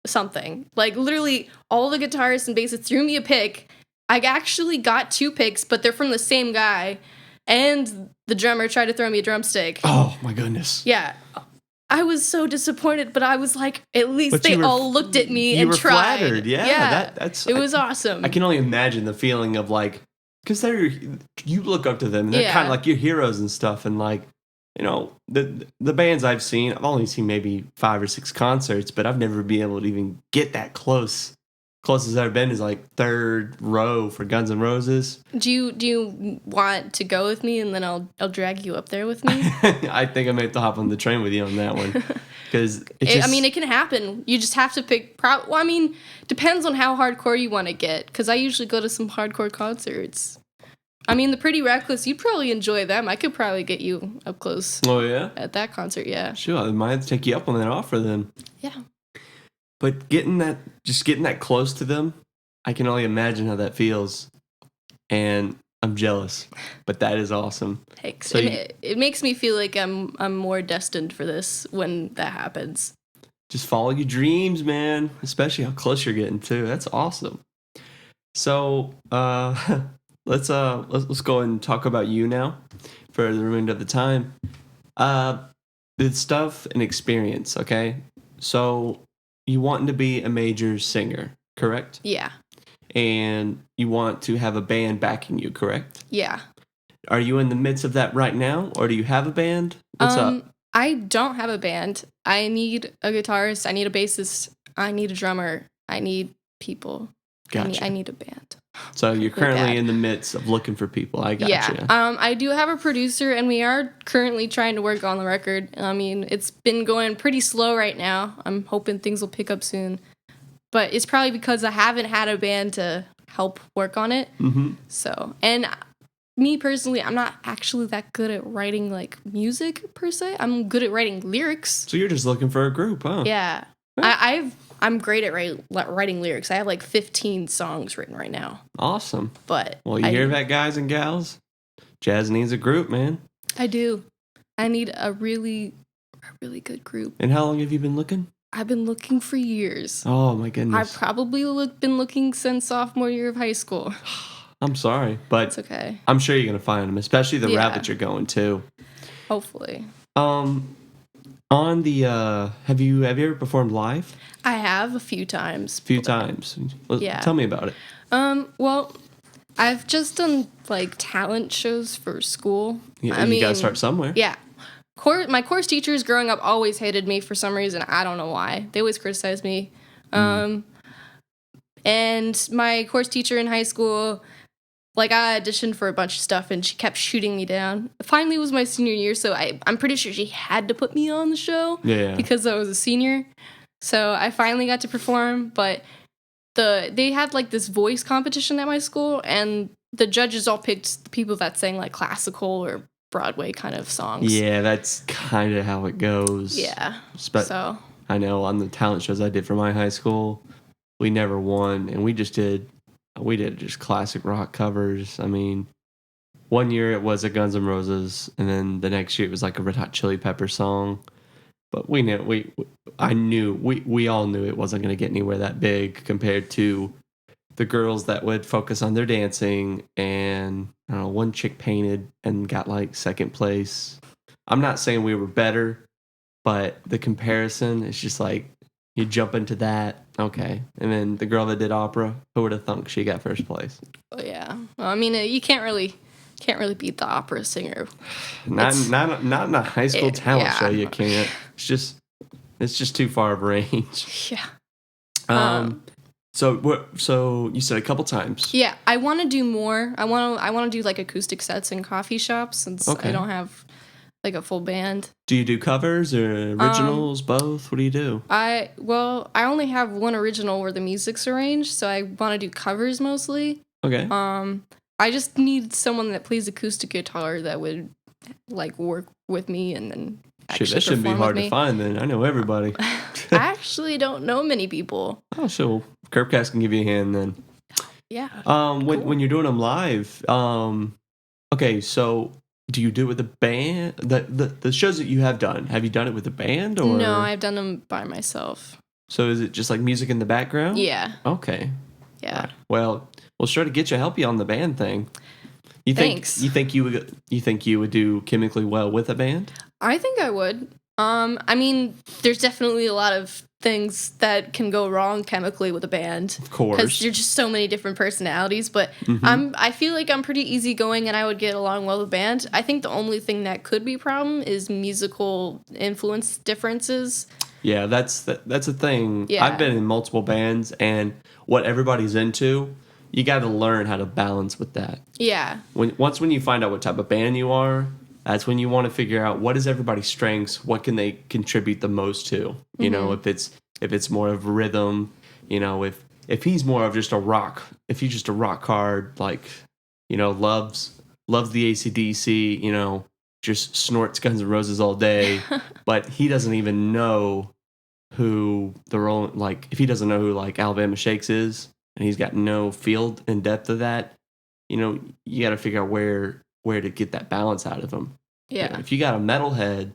something. Like literally all the guitarists and bassists threw me a pick. I actually got 2 picks, but they're from the same guy. And the drummer tried to throw me a drumstick. Oh my goodness. Yeah. I was so disappointed, but I was like, at least they all looked at me and tried. You were flattered, yeah. It was awesome. I can only imagine the feeling of like, because you look up to them, and they're kind of like your heroes and stuff, and like, you know, the bands I've seen, I've only seen maybe 5 or 6 concerts, but I've never been able to even get that close. Closest I've been is like 3rd row for Guns N' Roses. Do you want to go with me, and then I'll drag you up there with me? I think I may have to hop on the train with you on that one, because it can happen. You just have to pick. Depends on how hardcore you want to get. Because I usually go to some hardcore concerts. I mean, the Pretty Reckless, you'd probably enjoy them. I could probably get you up close. Oh, yeah? At that concert, yeah. Sure, I might have to take you up on that offer then. Yeah. But getting that close to them, I can only imagine how that feels. And I'm jealous. But that is awesome. Thanks. So it makes me feel like I'm more destined for this when that happens. Just follow your dreams, man. Especially how close you're getting too. That's awesome. So, let's go ahead and talk about you now for the remainder of the time. The stuff and experience, okay? So you want to be a major singer, correct? Yeah. And you want to have a band backing you, correct? Yeah. Are you in the midst of that right now, or do you have a band? What's up? I don't have a band. I need a guitarist. I need a bassist. I need a drummer. I need people. Gotcha. I need a band. So you're Really currently bad. in the midst of looking for people. I gotcha. Yeah. I do have a producer, and we are currently trying to work on the record. I mean, it's been going pretty slow right now. I'm hoping things will pick up soon. But it's probably because I haven't had a band to help work on it. Mm-hmm. So, and me personally, I'm not actually that good at writing like music per se. I'm good at writing lyrics. So you're just looking for a group, huh? Yeah. I'm great at writing lyrics. I have like 15 songs written right now. Awesome. But Well, you hear that, guys and gals? Jazz needs a group, man. I do. I need a really good group. And how long have you been looking? I've been looking for years. Oh, my goodness. I've probably been looking since sophomore year of high school. I'm sorry, but It's okay. I'm sure you're going to find them, especially the route that you're going to. Hopefully. On the, have you ever performed live? I have a few times. A few times. Well, Yeah. Tell me about it. Well, I've just done like talent shows for school. Yeah, you got to start somewhere. Yeah. My course teachers growing up always hated me for some reason. I don't know why. They always criticized me. And my course teacher in high school, like, I auditioned for a bunch of stuff and she kept shooting me down. Finally, it was my senior year, so I'm pretty sure she had to put me on the show because I was a senior. So I finally got to perform, but they had like this voice competition at my school, and the judges all picked the people that sang like classical or Broadway kind of songs. Yeah, that's kind of how it goes. Yeah. So I know on the talent shows I did for my high school, we never won, and we did just classic rock covers. I mean, one year it was a Guns N' Roses, and then the next year it was like a Red Hot Chili Peppers song. But we all knew it wasn't going to get anywhere that big compared to the girls that would focus on their dancing. And I don't know, one chick painted and got like second place. I'm not saying we were better, but the comparison is just like, you jump into that, okay. And then the girl that did opera, who would have thunk she got first place? Oh yeah. Well, I mean, you can't really beat the opera singer. Not in a high school talent show. You can't. It's just too far of range. Yeah. So you said a couple times. Yeah, I want to do more. I want to do like acoustic sets in coffee shops since I don't have like a full band. Do you do covers or originals, both? What do you do? I only have one original where the music's arranged, so I want to do covers mostly. Okay. I just need someone that plays acoustic guitar that would like work with me and then actually that shouldn't be hard to find then. I know everybody. I actually don't know many people. Oh, so KirbKast can give you a hand then. Yeah. When you're doing them live, okay, so do you do it with the band? The shows that you have you done it with the band or? No, I've done them by myself. So is it just like music in the background? Yeah. Okay. Yeah. Right. Well, we'll sure to help you on the band thing. Thanks. You think you would do chemically well with a band? I think I would. I mean, there's definitely a lot of things that can go wrong chemically with a band. Of course. Because there's just so many different personalities. But I feel like I'm pretty easygoing and I would get along well with a band. I think the only thing that could be a problem is musical influence differences. Yeah, that's a thing. Yeah. I've been in multiple bands, and what everybody's into, you got to learn how to balance with that. Yeah. Once you find out what type of band you are, that's when you want to figure out what is everybody's strengths, what can they contribute the most to. You know, if it's more of rhythm, you know, if he's more of just if he's just a rock hard, like, you know, loves the AC/DC, you know, just snorts Guns N' Roses all day, but he doesn't even know who if he doesn't know who like Alabama Shakes is, and he's got no field and depth of that, you know, you got to figure out where to get that balance out of him. Yeah. You know, if you got a metalhead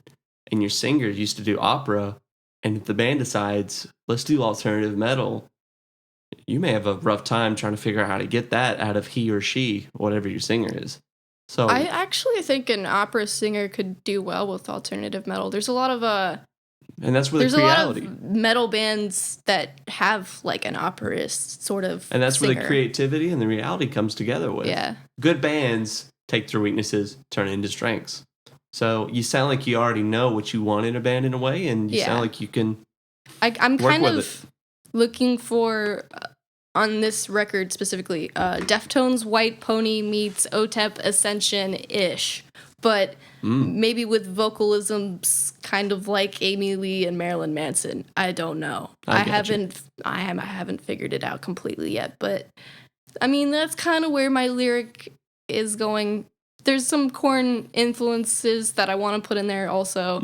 and your singer used to do opera, and if the band decides, let's do alternative metal, you may have a rough time trying to figure out how to get that out of he or she, whatever your singer is. So I actually think an opera singer could do well with alternative metal. There's a lot of and that's where there's the a creativity. lot of metal bands that have like an operist sort of And that's singer. where the creativity and the reality comes together with. Yeah. Good bands take their weaknesses, turn it into strengths. So you sound like you already know what you want in a band in a way, and you sound like you can I'm work kind with of looking for, on this record specifically, Deftones White Pony meets OTEP Ascension-ish, but maybe with vocalisms kind of like Amy Lee and Marilyn Manson. I don't know. I haven't figured it out completely yet, but I mean, that's kind of where my lyric is going. There's some Korn influences that I want to put in there also,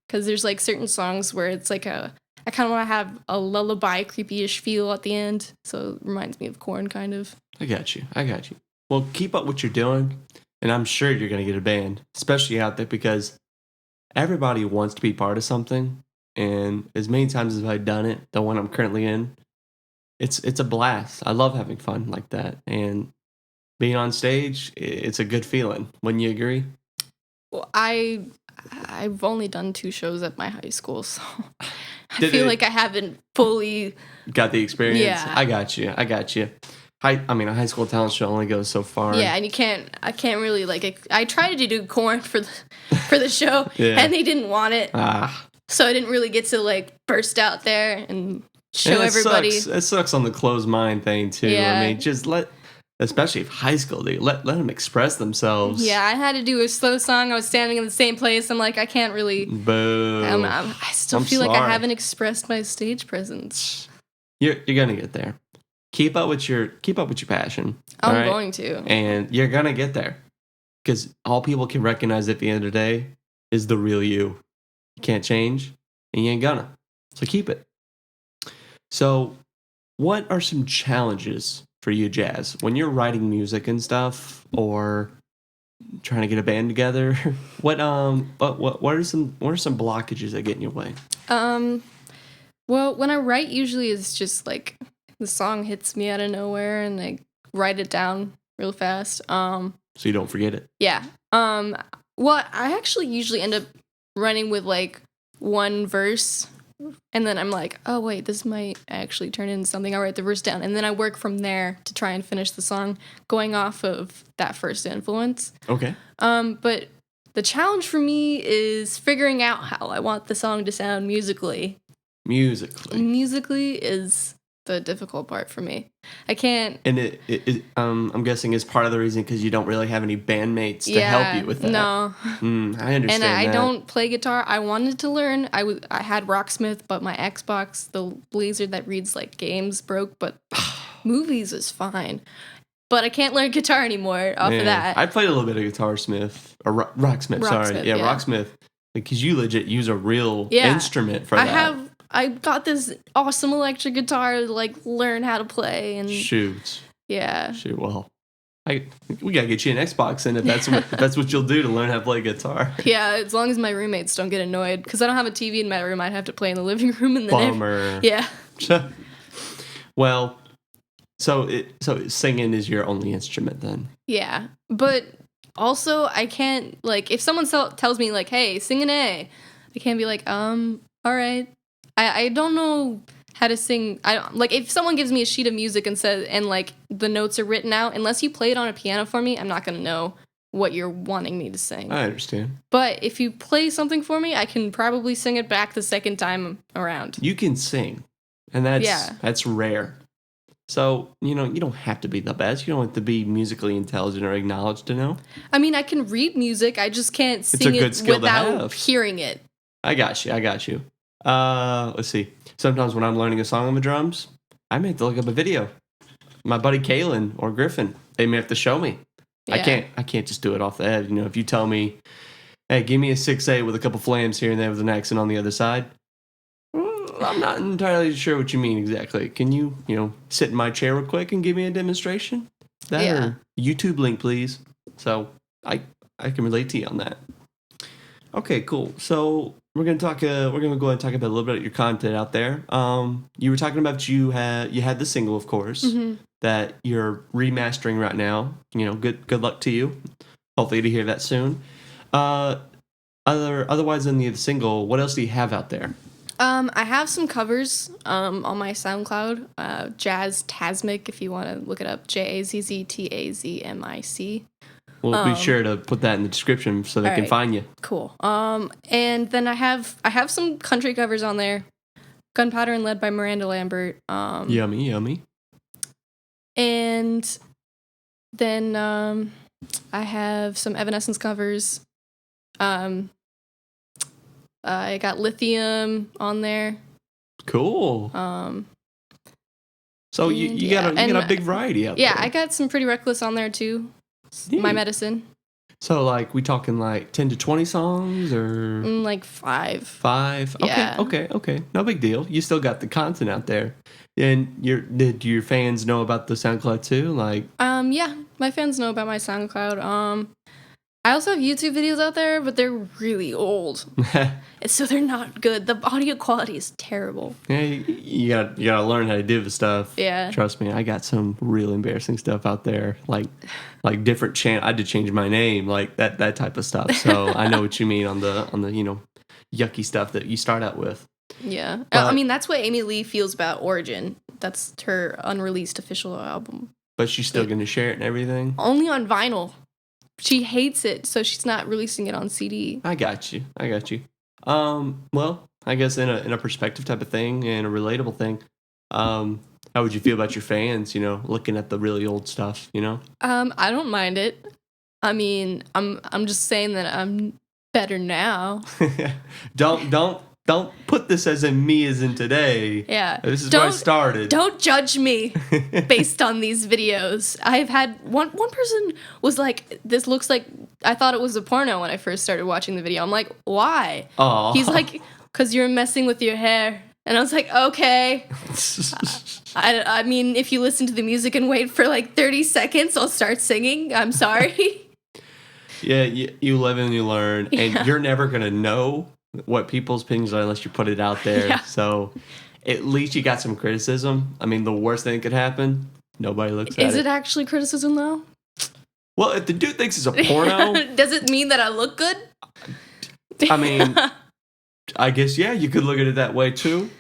because there's like certain songs where it's like I kind of want to have a lullaby, creepy-ish feel at the end, so it reminds me of Korn, kind of. I got you. Well, keep up what you're doing, and I'm sure you're going to get a band, especially out there, because everybody wants to be part of something, and as many times as I've done it, the one I'm currently in, it's a blast. I love having fun like that, and being on stage, it's a good feeling. Wouldn't you agree? Well, I've only done 2 shows at my high school, so I feel like I haven't fully got the experience. Yeah. I got you. A high school talent show only goes so far. Yeah, and I can't really like. I tried to do Korn for the show, Yeah. and they didn't want it, so I didn't really get to like burst out there and show everybody. It sucks on the closed mind thing too. Yeah. I mean, just especially if high school, dude, let them express themselves. Yeah, I had to do a slow song. I was standing in the same place. I'm like, I can't really. Boo. I still feel like I haven't expressed my stage presence. You're gonna get there. Keep up with your passion. I'm going to, and you're gonna get there, because all people can recognize at the end of the day is the real you. You can't change, and you ain't gonna. So keep it. So, what are some challenges for you, Jazz, when you're writing music and stuff, or trying to get a band together? What are some blockages that get in your way? Well, when I write, usually it's just like the song hits me out of nowhere, and I write it down real fast. So you don't forget it. Yeah. Well, I actually usually end up running with like one verse, and then I'm like, oh wait, this might actually turn into something. I'll write the verse down, and then I work from there to try and finish the song, going off of that first influence. Okay. But the challenge for me is figuring out how I want the song to sound musically. Musically is the difficult part for me. I can't. And I'm guessing is part of the reason because you don't really have any bandmates to help you with that. No. I understand. And I that. don't play guitar. I wanted to learn. I had Rocksmith, but my Xbox, the laser that reads like games, broke. But movies is fine. But I can't learn guitar anymore off of that. I played a little bit of Rocksmith. Sorry, yeah, Rocksmith, because you legit use a real instrument for that. I got this awesome electric guitar to like learn how to play and shoot. Yeah. Shoot. Well, we gotta get you an Xbox, and if that's what you'll do to learn how to play guitar. Yeah, as long as my roommates don't get annoyed, because I don't have a TV in my room. I'd have to play in the living room, and then bummer. Yeah. Well, so singing is your only instrument then. Yeah, but also I can't, like, if someone tells me like, hey, sing an A, I can't be like, all right. I don't know how to sing. I don't, like, if someone gives me a sheet of music and like the notes are written out, unless you play it on a piano for me, I'm not gonna know what you're wanting me to sing. I understand. But if you play something for me, I can probably sing it back the second time around. You can sing, and that's rare. So, you don't have to be the best. You don't have to be musically intelligent or acknowledged to know. I mean, I can read music. I just can't sing it without hearing it. I got you. Let's see. Sometimes when I'm learning a song on the drums, I may have to look up a video. My buddy Kalen or Griffin, they may have to show me. Yeah. I can't just do it off the head. If you tell me, hey, give me a 6/8 with a couple flams here and there with an accent on the other side, I'm not entirely sure what you mean exactly. Can you, sit in my chair real quick and give me a demonstration? Or YouTube link, please. So I can relate to you on that. Okay, cool. So we're gonna go ahead and talk about a little bit of your content out there. You were talking about you had the single, of course, that you're remastering right now. Good luck to you. Hopefully to hear that soon. Otherwise than the single, what else do you have out there? I have some covers on my SoundCloud. Jazz Tasmic, if you want to look it up. JAZZTAZMIC. We'll be sure to put that in the description so they can find you. Cool. And then I have some country covers on there. Gunpowder and Lead by Miranda Lambert. Yummy, yummy. And then I have some Evanescence covers. I got Lithium on there. Cool. So you got a big variety out there. Yeah, I got some Pretty Reckless on there too. My Medicine. So like we talking like 10 to 20 songs or like 5. 5? Yeah. Okay. No big deal. You still got the content out there. And did your fans know about the SoundCloud too? Like yeah, my fans know about my SoundCloud. I also have YouTube videos out there, but they're really old. So they're not good. The audio quality is terrible. Yeah, you gotta learn how to do the stuff. Yeah. Trust me, I got some real embarrassing stuff out there. Like different I had to change my name, like that type of stuff. So I know what you mean on the yucky stuff that you start out with. Yeah. I mean, that's what Amy Lee feels about Origin. That's her unreleased official album. But she's still gonna share it and everything? Only on vinyl. She hates it, so she's not releasing it on CD. I got you. Well, I guess in a perspective type of thing and a relatable thing, how would you feel about your fans, looking at the really old stuff, I don't mind it. I mean, I'm just saying that I'm better now. Don't put this as in me as in today. Yeah. This is where I started. Don't judge me based on these videos. I've had one person was like, this looks like, I thought it was a porno when I first started watching the video. I'm like, why? Aww. He's like, because you're messing with your hair. And I was like, okay. I mean, if you listen to the music and wait for like 30 seconds, I'll start singing. I'm sorry. Yeah, you live and you learn. And you're never going to know what people's opinions are unless you put it out there. Yeah. So at least you got some criticism. I mean, the worst thing that could happen, nobody looks at it. Is it actually criticism, though? Well, if the dude thinks it's a porno... Does it mean that I look good? I mean, I guess, yeah, you could look at it that way, too.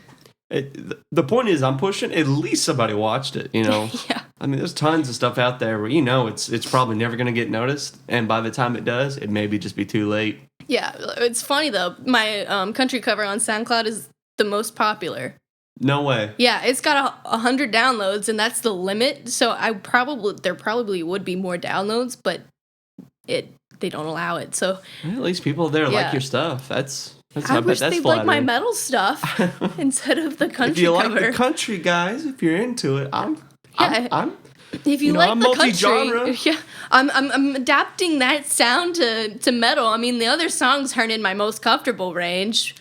The point is, I'm pushing, at least somebody watched it, Yeah. I mean, there's tons of stuff out there where, it's probably never going to get noticed. And by the time it does, it may just be too late. Yeah, it's funny though. My country cover on SoundCloud is the most popular. No way. Yeah, it's got 100 downloads, and that's the limit. So there probably would be more downloads, but they don't allow it. So at least people there like your stuff. That's I wish they'd like my metal stuff instead of the country cover. If you like the country, guys, if you're into it, I'm if you like I'm the multi-genre. Country, yeah, I'm adapting that sound to metal. I mean, the other songs aren't in my most comfortable range.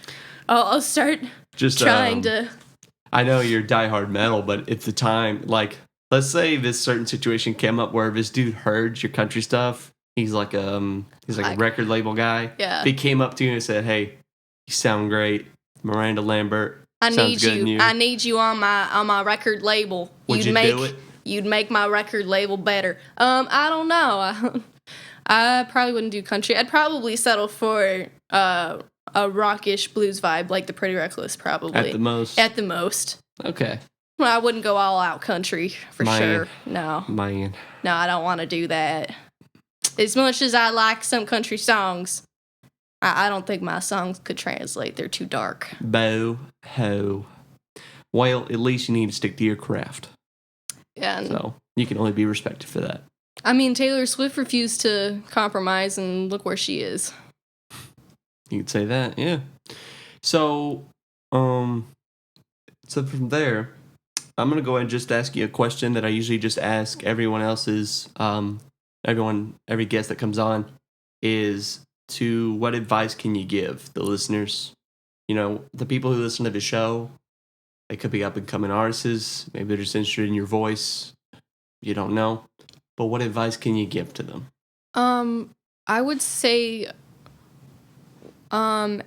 I'll start just trying to. I know you're diehard metal, but if the time, like, let's say this certain situation came up where this dude heard your country stuff, he's like a record label guy. Yeah. If he came up to you and said, "Hey, you sound great, Miranda Lambert. I need you on my record label. Would you do it? You'd make my record label better." I don't know. I probably wouldn't do country. I'd probably settle for a rockish blues vibe, like the Pretty Reckless, probably. At the most. Okay. Well, I wouldn't go all out country for sure. No. Man. No, I don't want to do that. As much as I like some country songs, I don't think my songs could translate. They're too dark. Bo ho. Well, at least you need to stick to your craft. Yeah. So you can only be respected for that. I mean, Taylor Swift refused to compromise, and look where she is. You could say that, yeah. So, from there, I'm gonna go ahead and just ask you a question that I usually just ask everyone else's, every guest that comes on, is to what advice can you give the listeners? The people who listen to the show. They could be up and coming artists. Maybe they're just interested in your voice. You don't know. But what advice can you give to them? I would say, look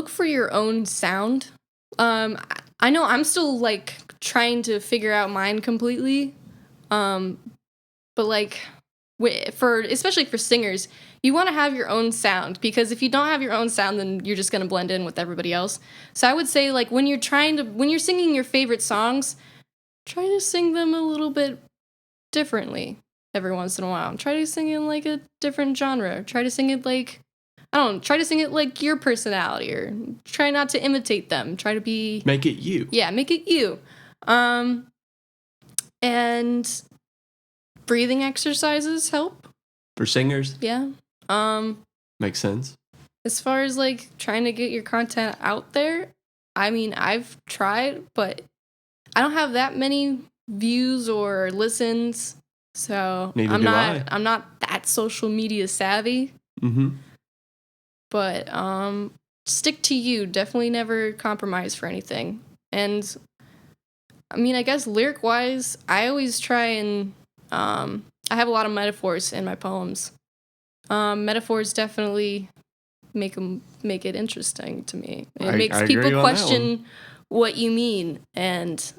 for your own sound. I know I'm still like trying to figure out mine completely. But like especially for singers, you want to have your own sound, because if you don't have your own sound, then you're just going to blend in with everybody else. So I would say, like, when you're singing your favorite songs, try to sing them a little bit differently. every once in a while. Try to sing in like a different genre. Try to sing it like, I don't know, try to sing it like your personality, or try not to imitate them. Try to be... Make it you. Yeah, make it you. And breathing exercises help. For singers? Yeah. Makes sense. As far as like trying to get your content out there, I mean, I've tried, but I don't have that many views or listens, so Neither I'm do not I. I'm not that social media savvy. Mm-hmm. But stick to you. Definitely never compromise for anything. And I mean, I guess lyric wise, I always try and I have a lot of metaphors in my poems. Metaphors definitely make it interesting to me. It makes I agree people on question what you mean, and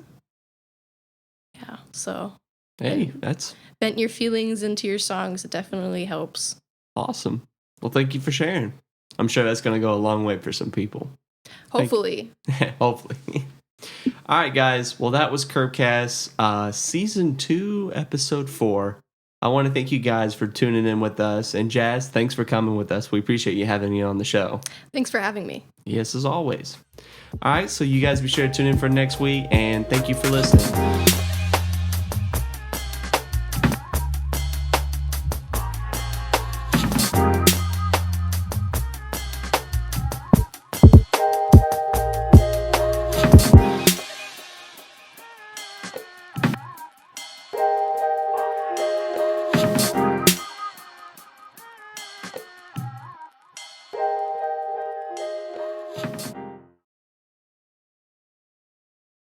yeah. So hey, that's vent your feelings into your songs. It definitely helps. awesome. Well, thank you for sharing. I'm sure that's going to go a long way for some people. Hopefully. Hopefully. All right, guys. Well, that was KirbKast, Season 2, Episode 4. I want to thank you guys for tuning in with us. And Jazz, thanks for coming with us. We appreciate you having you on the show. Thanks for having me. Yes, as always. All right, so you guys be sure to tune in for next week, and thank you for listening.